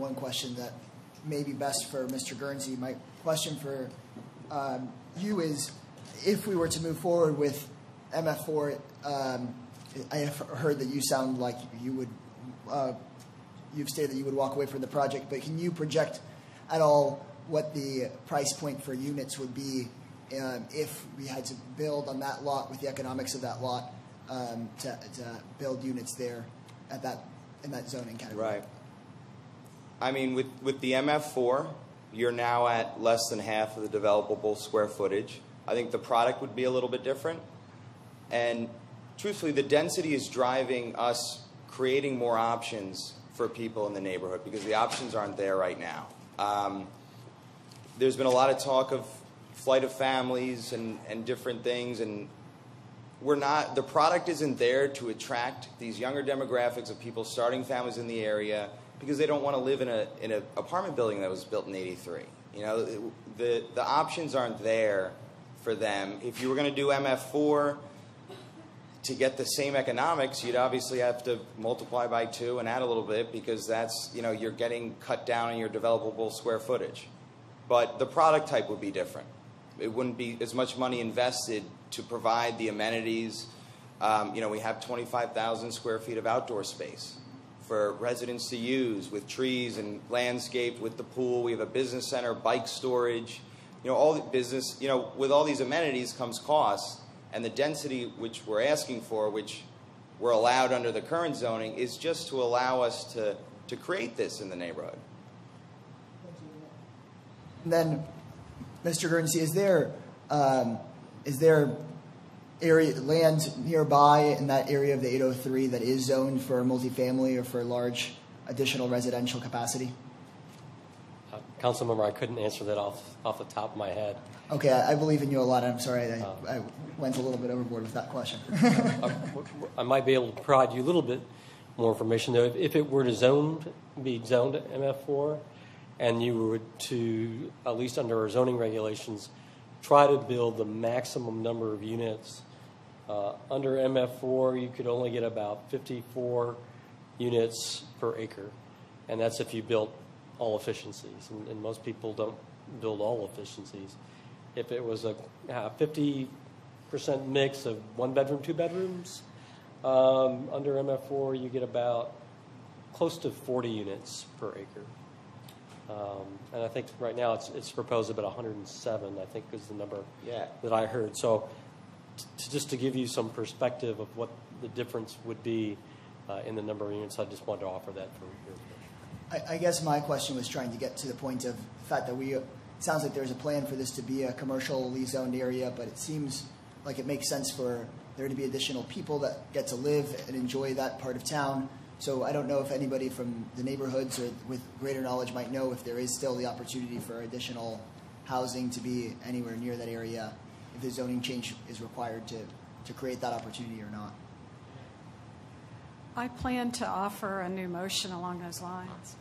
One question that may be best for Mr. Guernsey. My question for you is, if we were to move forward with MF4, I have heard that you sound like you would, you've stated that you would walk away from the project, but can you project at all what the price point for units would be if we had to build on that lot with the economics of that lot to build units there at that in that zoning category? Right. I mean, with the MF4, you're now at less than half of the developable square footage. I think the product would be a little bit different. And truthfully, the density is driving us creating more options for people in the neighborhood because the options aren't there right now. There's been a lot of talk of flight of families and different things, and the product isn't there to attract these younger demographics of people starting families in the area because they don't want to live in an apartment building that was built in '83. You know, the options aren't there for them. If you were going to do MF4 to get the same economics, you'd obviously have to multiply by 2 and add a little bit because that's, you know, you're getting cut down on your developable square footage. But the product type would be different. It wouldn't be as much money invested to provide the amenities. You know, we have 25,000 square feet of outdoor space for residents to use with trees and landscape, with the pool. We have a business center, bike storage. You know, all the business, you know, with all these amenities comes costs, and the density which we're asking for, which we're allowed under the current zoning, is just to allow us to create this in the neighborhood. And then, Mr. Guernsey, is there area land nearby in that area of the 803 that is zoned for multifamily or for large additional residential capacity? Councilmember, I couldn't answer that off the top of my head. Okay, I believe in you a lot. I'm sorry I went a little bit overboard with that question. I might be able to provide you a little bit more information, though. If it were to be zoned MF4, and you were to, at least under our zoning regulations, try to build the maximum number of units, under MF4 you could only get about 54 units per acre, and that's if you built all efficiencies, and most people don't build all efficiencies. If it was a 50% mix of 1 bedroom, 2 bedrooms, under MF4 you get about close to 40 units per acre. And I think right now it's proposed about 107, I think is the number that I heard. So just to give you some perspective of what the difference would be in the number of units, I just wanted to offer that for your information. I guess my question was trying to get to the point of the fact that it sounds like there's a plan for this to be a commercially zoned area, but it seems like it makes sense for there to be additional people that get to live and enjoy that part of town. So I don't know if anybody from the neighborhoods or with greater knowledge might know if there is still the opportunity for additional housing to be anywhere near that area, if the zoning change is required to create that opportunity or not. I plan to offer a new motion along those lines.